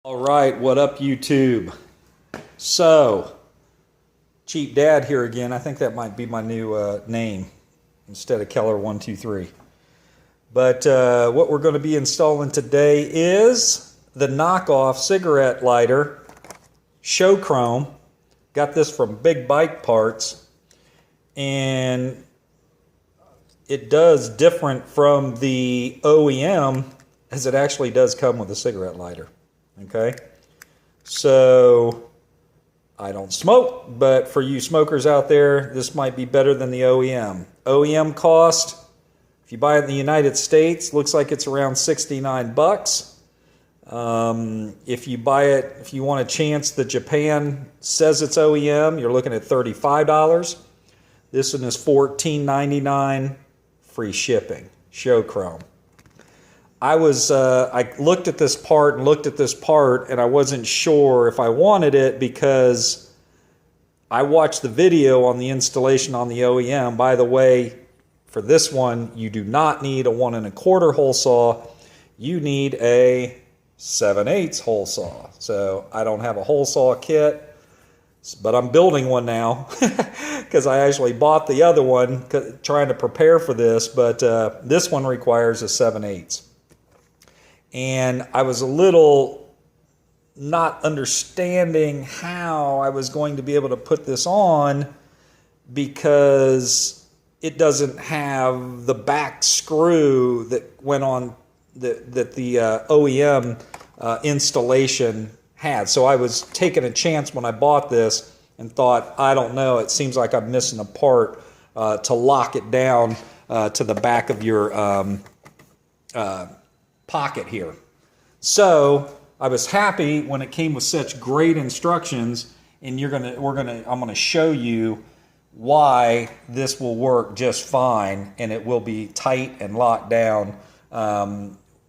All right, what up, YouTube? So, Cheap Dad here again. I think that might be my new name instead of Keller123. But what we're going to be installing today is the knockoff cigarette lighter, Show Chrome. Got this from Big Bike Parts, and it does different from the OEM as it actually does come with a cigarette lighter. Okay, so I don't smoke, but for you smokers out there, this might be better than the OEM. OEM cost, if you buy it in the United States, looks like it's around 69 bucks. If you buy it, if you want a chance that Japan says it's OEM, you're looking at $35. This one is $14.99, free shipping, Show Chrome. I looked at this part and I wasn't sure if I wanted it because I watched the video on the installation on the OEM. By the way, for this one, you do not need a 1 1/4 hole saw. You need a 7/8 hole saw. So I don't have a hole saw kit, but I'm building one now because I actually bought the other one trying to prepare for this, but this one requires a 7/8. And I was a little not understanding how I was going to be able to put this on because it doesn't have the back screw that went on that the OEM installation had. So I was taking a chance when I bought this and thought, I don't know, it seems like I'm missing a part to lock it down to the back of your pocket here. So I was happy when it came with such great instructions, and I'm gonna show you why this will work just fine, and it will be tight and locked down.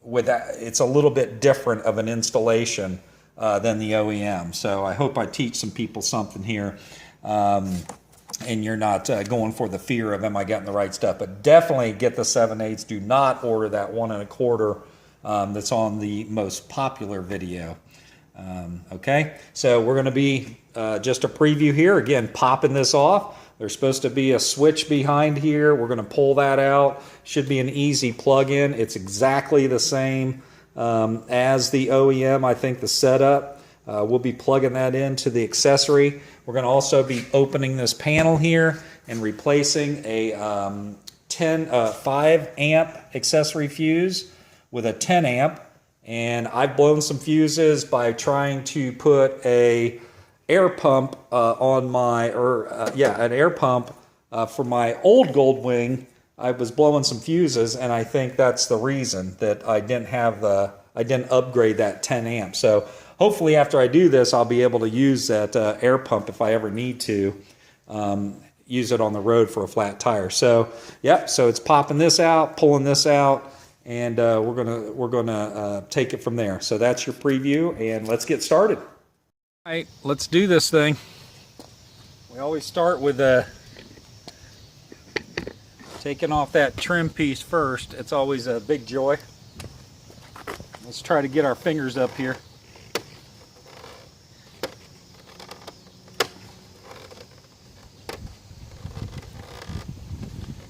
With that, it's a little bit different of an installation than the OEM. So I hope I teach some people something here. And you're not going for the fear of, am I getting the right stuff? But definitely get the 7/8. Do not order that 1 1/4 that's on the most popular video. Okay, so we're going to be just a preview here. Again, popping this off. There's supposed to be a switch behind here. We're going to pull that out. Should be an easy plug-in. It's exactly the same as the OEM. I think the setup. We'll be plugging that into the accessory. We're going to also be opening this panel here and replacing a 5 amp accessory fuse with a 10 amp. And I've blown some fuses by trying to put a air pump on my, an air pump for my old Goldwing. I was blowing some fuses, and I think that's the reason that I didn't upgrade that 10 amp. So hopefully after I do this, I'll be able to use that air pump if I ever need to use it on the road for a flat tire. So, yep, so it's popping this out, pulling this out, and we're gonna take it from there. So that's your preview, and let's get started. All right, let's do this thing. We always start with taking off that trim piece first. It's always a big joy. Let's try to get our fingers up here.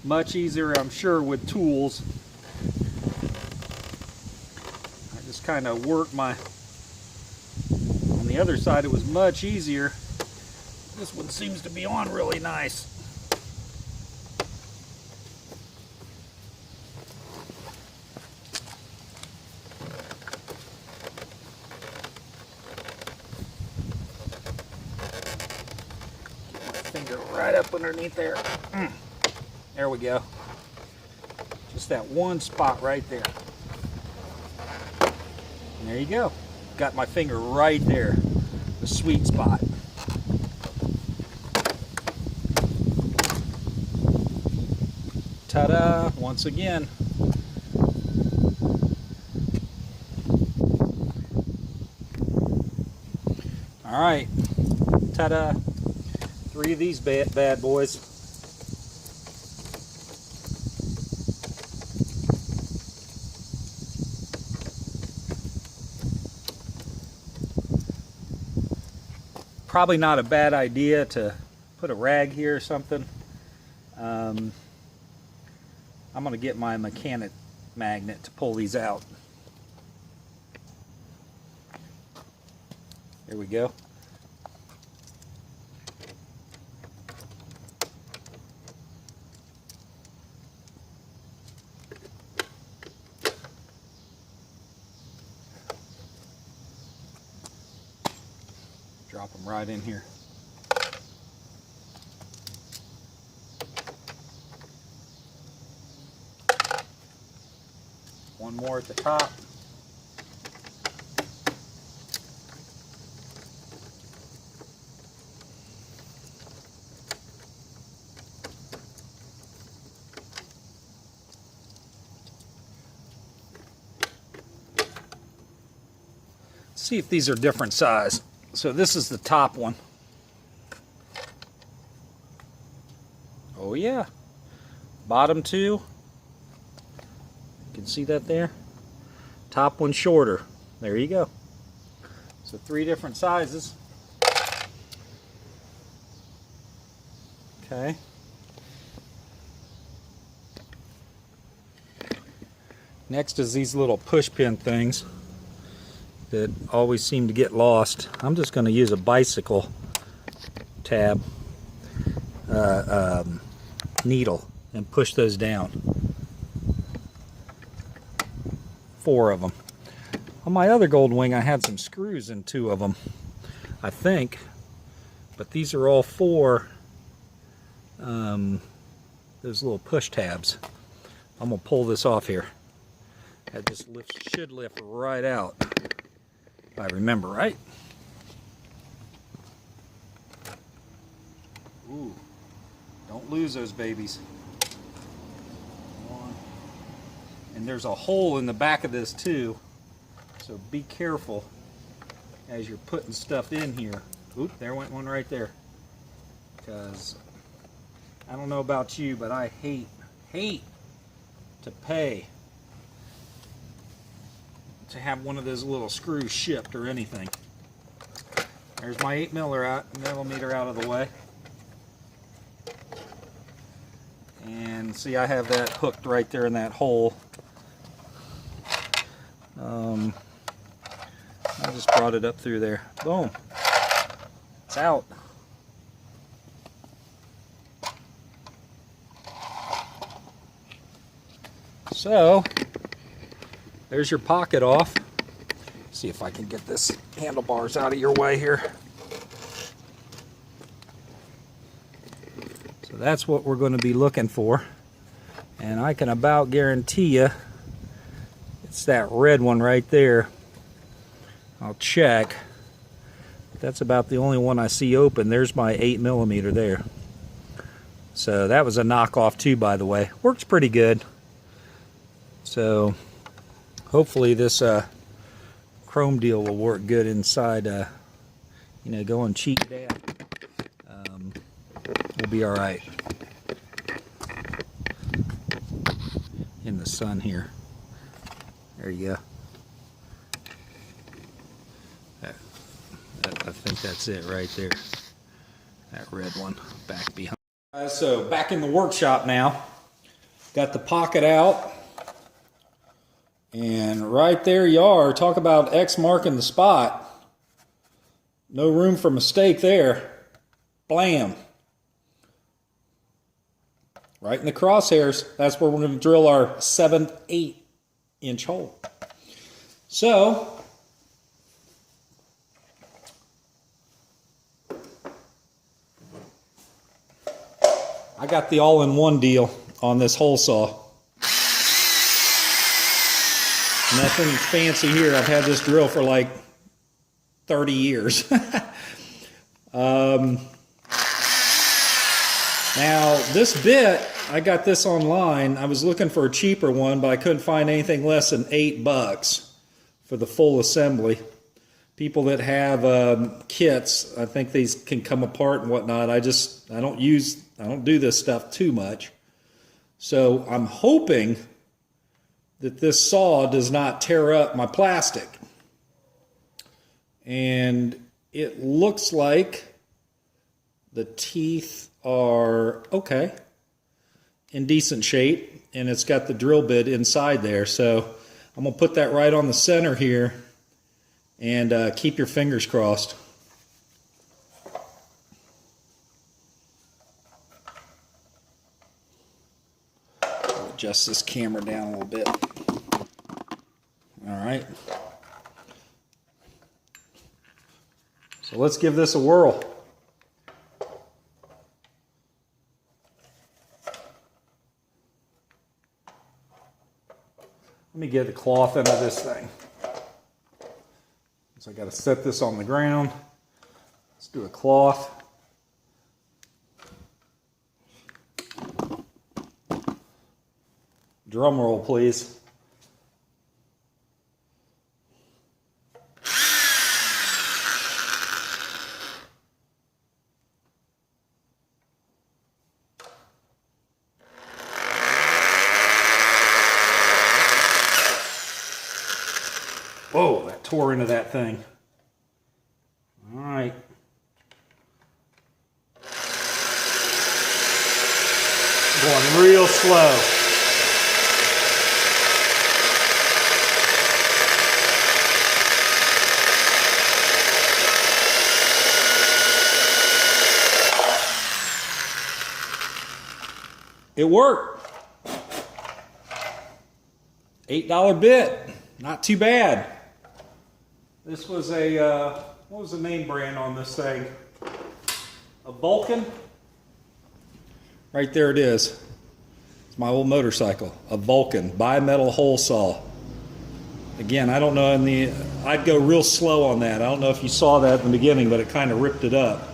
Much easier, I'm sure, with tools. I just kind of work on the other side, it was much easier. This one seems to be on really nice. Get my finger right up underneath there. There we go. Just that one spot right there. And there you go. Got my finger right there. The sweet spot. Ta-da! Once again. All right. Ta-da! 3 of these bad boys. probably not a bad idea to put a rag here or something. I'm going to get my mechanic magnet to pull these out. There we go. Drop them right in here. One more at the top. See if these are different size. So this is the top one. Oh yeah. Bottom two. You can see that there. Top one shorter. There you go. So 3 different sizes. Okay. Next is these little push pin things that always seem to get lost. I'm just going to use a bicycle tab needle and push those down. 4 of them. On my other Goldwing I had some screws in 2 of them, I think, but these are all 4 those little push tabs. I'm going to pull this off here. That just should lift right out. If I remember right. Ooh, don't lose those babies. And there's a hole in the back of this too, so be careful as you're putting stuff in here. Oop, there went one right there. Because I don't know about you, but I hate to pay to have one of those little screws shipped or anything. There's my 8mm out of the way. And see, I have that hooked right there in that hole. I just brought it up through there. Boom. It's out. So, there's your pocket off. See if I can get this handlebars out of your way here. So that's what we're going to be looking for. And I can about guarantee you it's that red one right there. I'll check. That's about the only one I see open. There's my 8mm there. So that was a knockoff too, by the way. Works pretty good. So hopefully this chrome deal will work good inside, you know, going cheap dad. We'll be all right in the sun here. There you go. I think that's it right there. That red one back behind. So back in the workshop now. Got the pocket out. And right there you are. Talk about X marking the spot. No room for mistake there. Blam. Right in the crosshairs. That's where we're going to drill our 7/8 inch hole. So I got the all-in-one deal on this hole saw. Nothing fancy here. I've had this drill for like 30 years. Now this bit, I got this online. I was looking for a cheaper one, but I couldn't find anything less than $8 for the full assembly. People that have kits, I think these can come apart and whatnot. I don't do this stuff too much. So I'm hoping that this saw does not tear up my plastic. And it looks like the teeth are okay, in decent shape, and it's got the drill bit inside there. So I'm going to put that right on the center here, and keep your fingers crossed. I'll adjust this camera down a little bit. All right. So let's give this a whirl. Let me get the cloth into this thing. So I got to set this on the ground. Let's do a cloth. Drum roll, please. Whoa, that tore into that thing. All right. Going real slow. It worked. $8 bit. Not too bad. This was a, what was the name brand on this thing? A Vulcan? Right there it is. It's my old motorcycle. A Vulcan bimetal hole saw. Again, I don't know, I'd go real slow on that. I don't know if you saw that in the beginning, but it kind of ripped it up.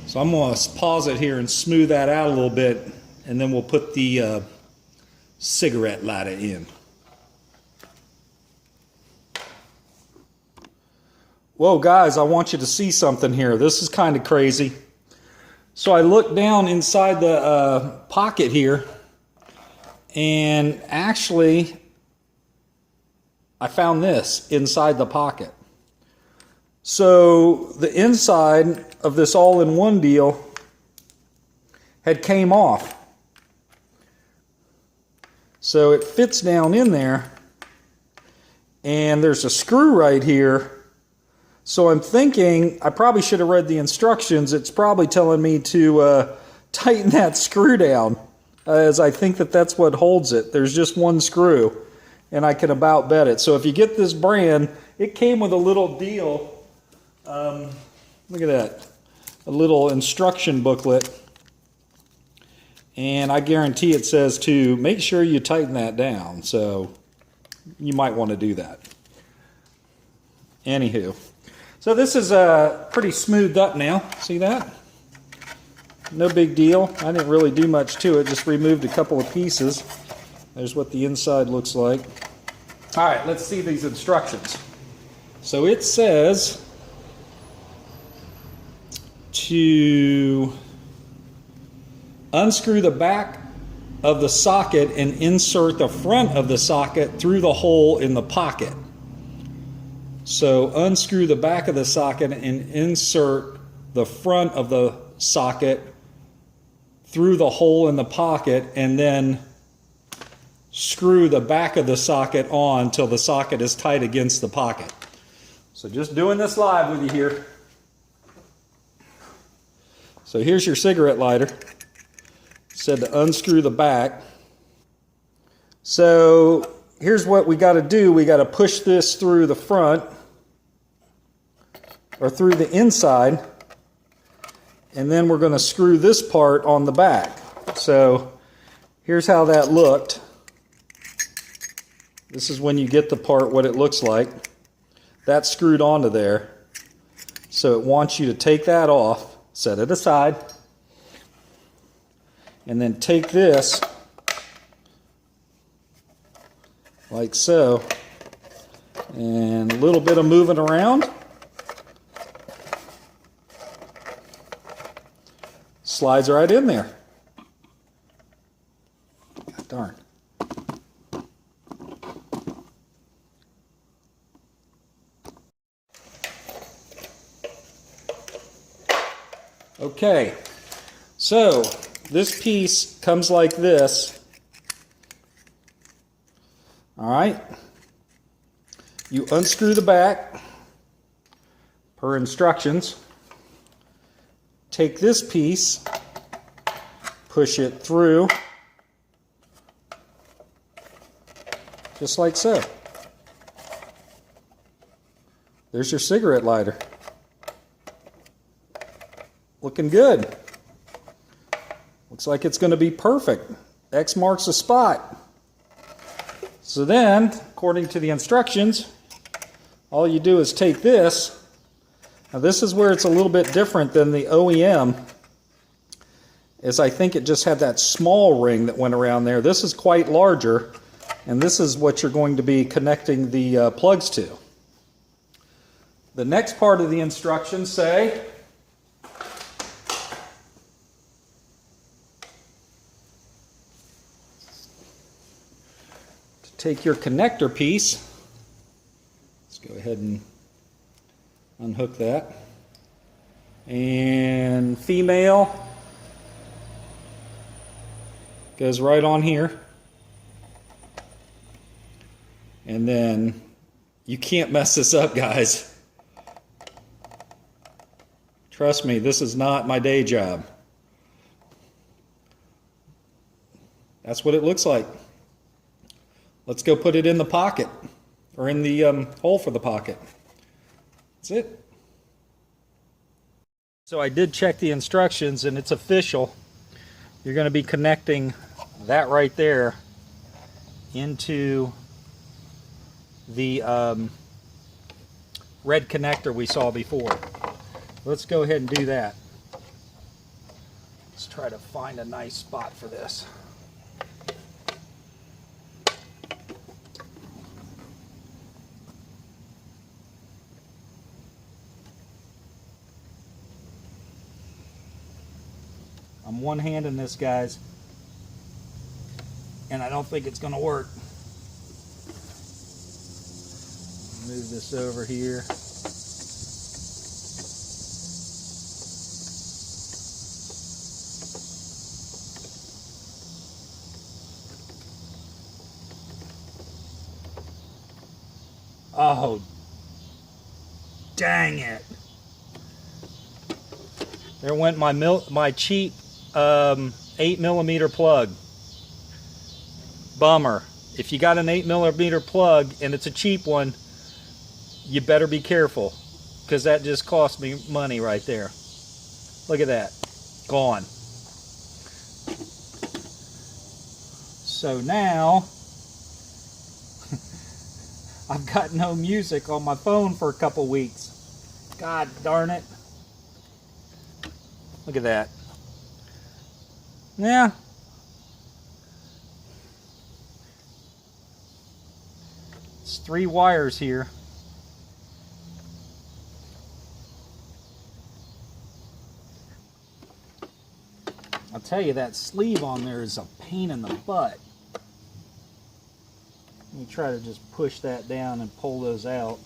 So I'm going to pause it here and smooth that out a little bit, and then we'll put the cigarette lighter in. Whoa, guys, I want you to see something here. This is kind of crazy. So I looked down inside the pocket here, and actually, I found this inside the pocket. So the inside of this all-in-one deal had came off. So it fits down in there, and there's a screw right here. So I'm thinking I probably should have read the instructions. It's probably telling me to tighten that screw down, as I think that that's what holds it. There's just one screw, and I can about bet it. So if you get this brand, it came with a little deal. Look at that. A little instruction booklet. And I guarantee it says to make sure you tighten that down. So you might want to do that. Anywho. So this is pretty smoothed up now. See that? No big deal. I didn't really do much to it. Just removed a couple of pieces. There's what the inside looks like. All right, let's see these instructions. So it says to unscrew the back of the socket and insert the front of the socket through the hole in the pocket. So unscrew the back of the socket and insert the front of the socket through the hole in the pocket, and then screw the back of the socket on till the socket is tight against the pocket. So just doing this live with you here. So here's your cigarette lighter. It said to unscrew the back. So here's what we got to do. We got to push this through the front, or through the inside, and then we're going to screw this part on the back. So here's how that looked. This is when you get the part, what it looks like. That's screwed onto there. So it wants you to take that off, set it aside, and then take this like so, and a little bit of moving around. Slides right in there. God darn. Okay, so this piece comes like this. All right. You unscrew the back per instructions. Take this piece, push it through, just like so. There's your cigarette lighter. Looking good. Looks like it's going to be perfect. X marks the spot. So then, according to the instructions, all you do is take this. Now this is where it's a little bit different than the OEM, is I think it just had that small ring that went around there. This is quite larger, and this is what you're going to be connecting the plugs to. The next part of the instructions say, to take your connector piece, let's go ahead and unhook that, and female goes right on here, and then you can't mess this up, guys. Trust me, this is not my day job. That's what it looks like. Let's go put it in the pocket, or in the hole for the pocket. That's it. So I did check the instructions, and it's official. You're going to be connecting that right there into the red connector we saw before. Let's go ahead and do that. Let's try to find a nice spot for this. I'm one-handing this, guys, and I don't think it's going to work. Move this over here. Oh, dang it. There went my cheap 8mm plug. Bummer. If you got an 8mm plug and it's a cheap one, you better be careful, because that just cost me money right there. Look at that. Gone. So now I've got no music on my phone for a couple weeks. God darn it. Look at that. Yeah. It's 3 wires here. I'll tell you, that sleeve on there is a pain in the butt. Let me try to just push that down and pull those out.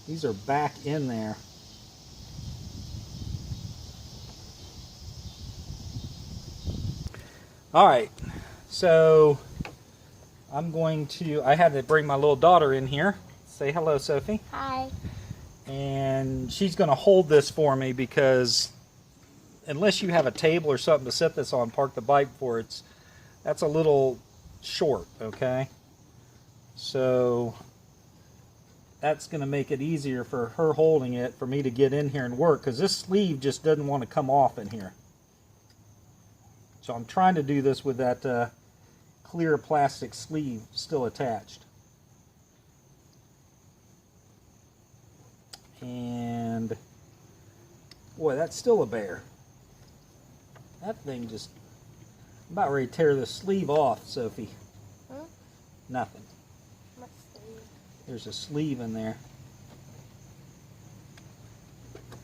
These are back in there. Alright, so I had to bring my little daughter in here. Say hello, Sophie. Hi. And she's going to hold this for me, because unless you have a table or something to set this on, park the bike for, that's a little short, okay? So that's going to make it easier for her holding it, for me to get in here and work, because this sleeve just doesn't want to come off in here. So I'm trying to do this with that clear plastic sleeve still attached. And boy, that's still a bear. That thing just, I'm about ready to tear the sleeve off, Sophie. Huh? Nothing. What sleeve? There's a sleeve in there.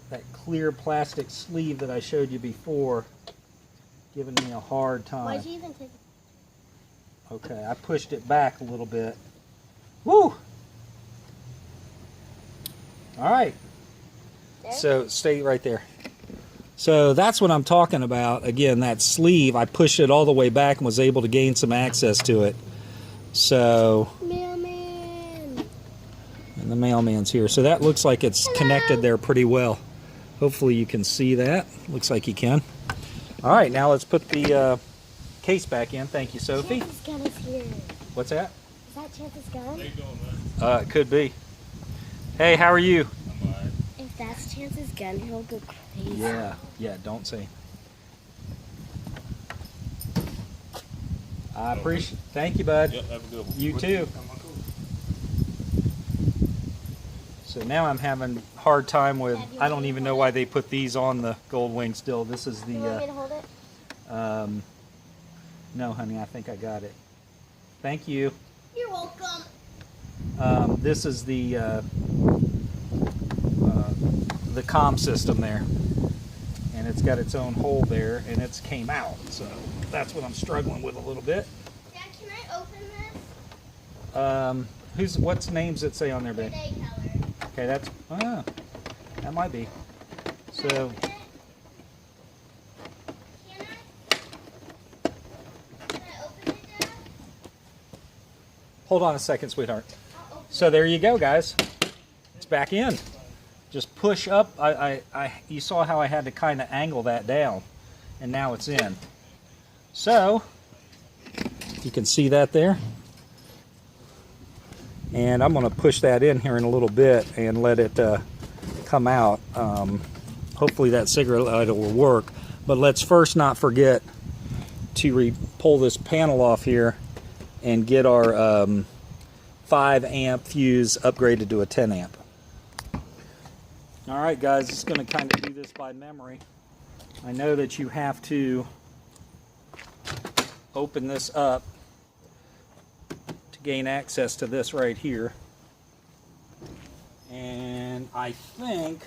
That clear plastic sleeve that I showed you before, giving me a hard time. Why'd you even take it? Okay, I pushed it back a little bit. Woo! Alright. There? So stay right there. So that's what I'm talking about. Again, that sleeve, I pushed it all the way back and was able to gain some access to it. So, Mailman. and the mailman's here. So that looks like it's connected there pretty well. Hopefully you can see that. Looks like you can. All right, now let's put the case back in. Thank you, Sophie. Chance's gun is here. What's that? Is that Chance's gun? How you doing, man? It could be. Hey, how are you? I'm alright. If that's Chance's gun, he'll go crazy. Yeah, don't say. I appreciate. Thank you, bud. Yep, have a good one. You too. So now I'm having a hard time with. I don't even know why they put these on the Goldwing still. This is You want me the. to hold it? No, honey, I think I got it. Thank you. You're welcome. This is the comm system there, and it's got its own hole there, and it's came out. So that's what I'm struggling with a little bit. Dad, can I open this? What's names that say on there, babe? Today color. Okay, that's that might be. So Can I open it, Dad? hold on a second, sweetheart. I'll open So there you go, guys. It's back in. Just push up. You saw how I had to kind of angle that down, and now it's in. So you can see that there. And I'm going to push that in here in a little bit and let it come out. Hopefully that cigarette lighter will work. But let's first not forget to pull this panel off here and get our 5 amp fuse upgraded to a 10 amp. All right, guys, just going to kind of do this by memory. I know that you have to open this up to gain access to this right here. And I think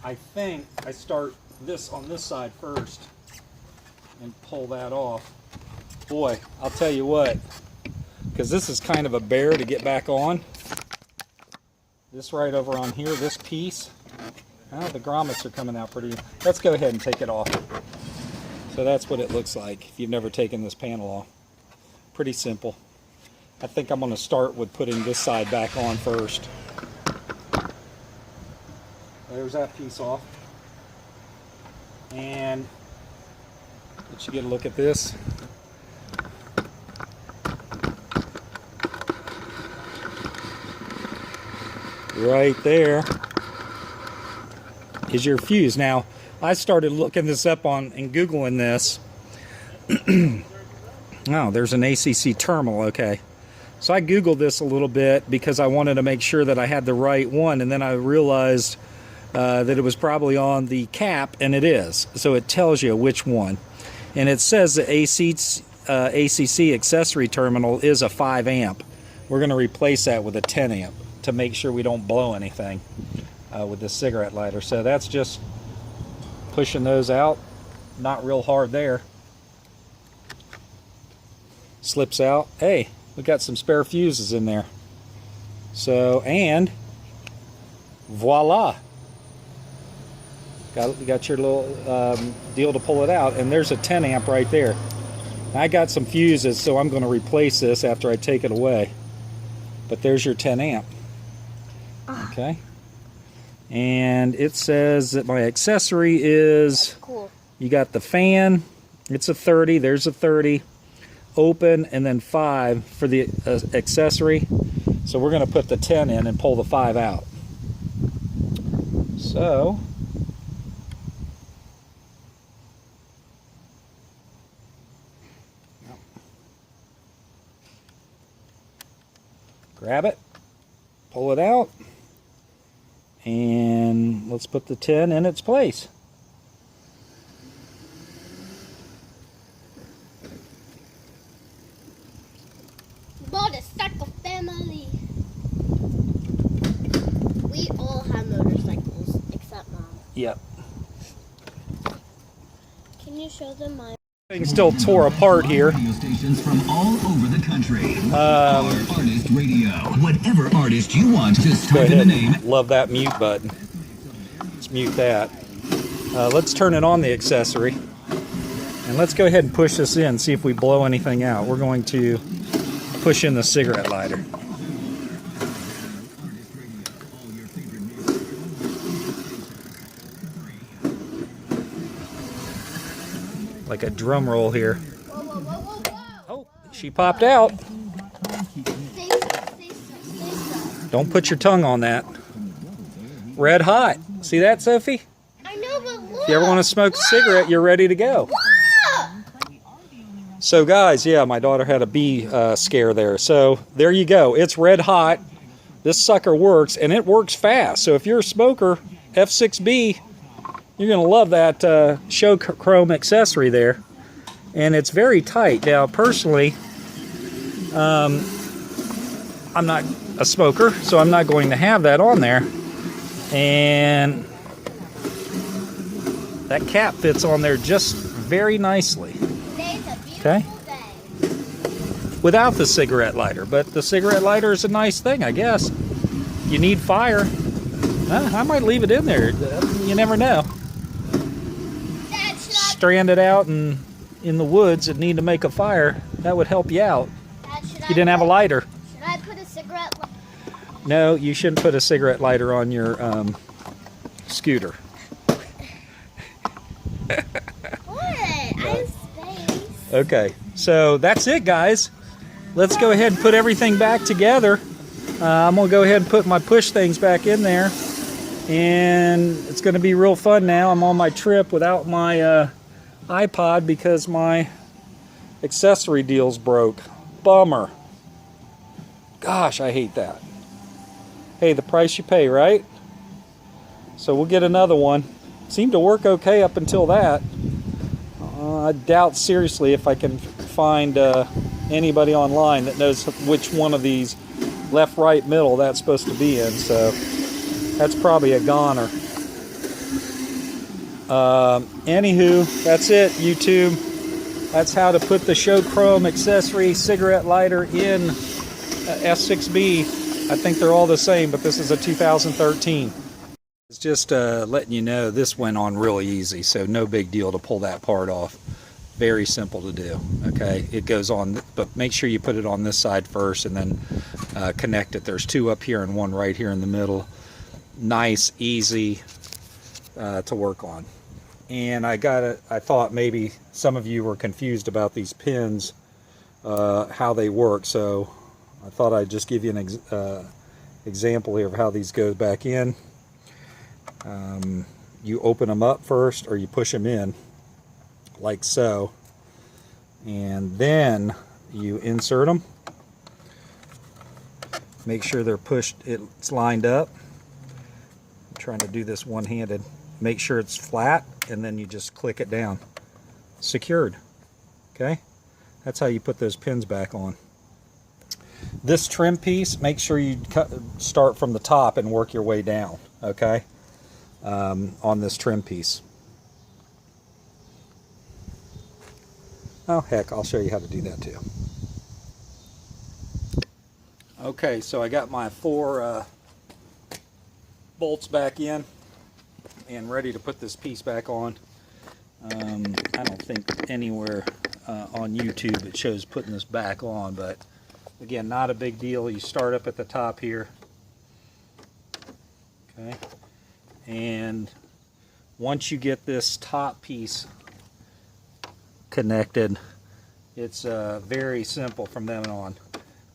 I start this on this side first and pull that off. Boy, I'll tell you what, because this is kind of a bear to get back on. This right over on here, this piece, the grommets are coming out pretty. Let's go ahead and take it off. So that's what it looks like if you've never taken this panel off. Pretty simple. I think I'm going to start with putting this side back on first. There's that piece off. And let you get a look at this. Right there is your fuse. Now, I started looking this up on and Googling this. Oh, there's an ACC terminal. Okay. So I Googled this a little bit because I wanted to make sure that I had the right one, and then I realized that it was probably on the cap, and it is. So it tells you which one. And it says the ACC accessory terminal is a 5 amp. We're going to replace that with a 10 amp to make sure we don't blow anything with the cigarette lighter. So that's just pushing those out. Not real hard there. Slips out. Hey, we got some spare fuses in there. So, and voila. Got your little deal to pull it out, and there's a 10 amp right there. I got some fuses, so I'm going to replace this after I take it away. But there's your 10 amp. Okay. And it says that my accessory is, cool. You got the fan, it's a 30, there's a 30, open, and then 5 for the accessory. So we're going to put the 10 in and pull the 5 out. So, grab it, pull it out, and let's put the 10 in its place. Motorcycle family. We all have motorcycles except Mom. Yep. Can you show them mine? Thing still tore apart here. Radio stations from all over the country. Our artist radio. Whatever artist you want, just Go type in the ahead. name. Love that mute button. Let's mute that. Let's turn it on, the accessory. And let's go ahead and push this in, see if we blow anything out. We're going to push in the cigarette lighter. Like a drum roll here. Whoa, whoa, whoa, whoa, whoa. Oh, she popped out. Stay still. Don't put your tongue on that. Red hot. See that, Sophie? I know, but look. If you ever want to smoke a cigarette, you're ready to go. Look. So guys, yeah, my daughter had a bee scare there. So there you go. It's red hot. This sucker works, and it works fast. So if you're a smoker, F6B, you're going to love that show chrome accessory there. And it's very tight. Now, personally, I'm not a smoker, so I'm not going to have that on there. And that cap fits on there just very nicely. Today's a beautiful Okay. day. Without the cigarette lighter. But the cigarette lighter is a nice thing, I guess. You need fire. I might leave it in there. You never know. Dad, Stranded out and in the woods and need to make a fire, that would help you out. should You didn't have a lighter. Should I put a cigarette lighter? No, you shouldn't put a cigarette lighter on your scooter. What? I have space. Okay, so that's it, guys. Let's go ahead and put everything back together. I'm going to go ahead and put my push things back in there. And it's going to be real fun now. I'm on my trip without my iPod because my accessory deal's broke. Bummer. Gosh, I hate that. Hey, the price you pay, right? So we'll get another one. Seemed to work okay up until that. I doubt seriously if I can find anybody online that knows which one of these left, right, middle that's supposed to be in. So that's probably a goner. Anywho, that's it, YouTube. That's how to put the show chrome accessory cigarette lighter in F6B. I think they're all the same, but this is a 2013. It's just letting you know this went on really easy, so no big deal to pull that part off. Very simple to do. Okay, it goes on, but make sure you put it on this side first and then connect it. There's two up here and one right here in the middle. Nice, easy to work on. And I thought maybe some of you were confused about these pins, how they work, so I thought I'd just give you an example here of how these go back in. You open them up first, or you push them in like so, and then you insert them. Make sure they're pushed, it's lined up. I'm trying to do this one-handed. Make sure it's flat, and then you just click it down. Secured. Okay, that's how you put those pins back on. This trim piece, make sure you start from the top and work your way down. Okay, on this trim piece. Oh heck, I'll show you how to do that too. Okay, so I got my 4 bolts back in and ready to put this piece back on. I don't think anywhere on YouTube it shows putting this back on, but again, not a big deal. You start up at the top here. Okay, and once you get this top piece connected, it's very simple from then on.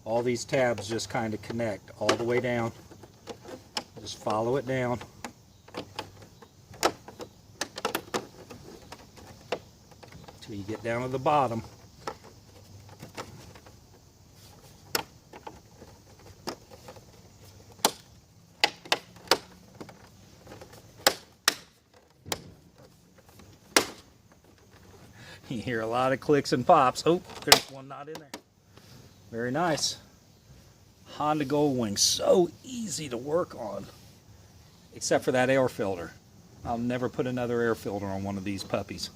All these tabs just kind of connect all the way down. Just follow it down. Till you get down to the bottom. You hear a lot of clicks and pops. Oh, there's one not in there. Very nice. Honda Goldwing, so easy to work on, except for that air filter. I'll never put another air filter on one of these puppies.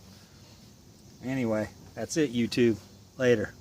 Anyway, That's it, YouTube. Later.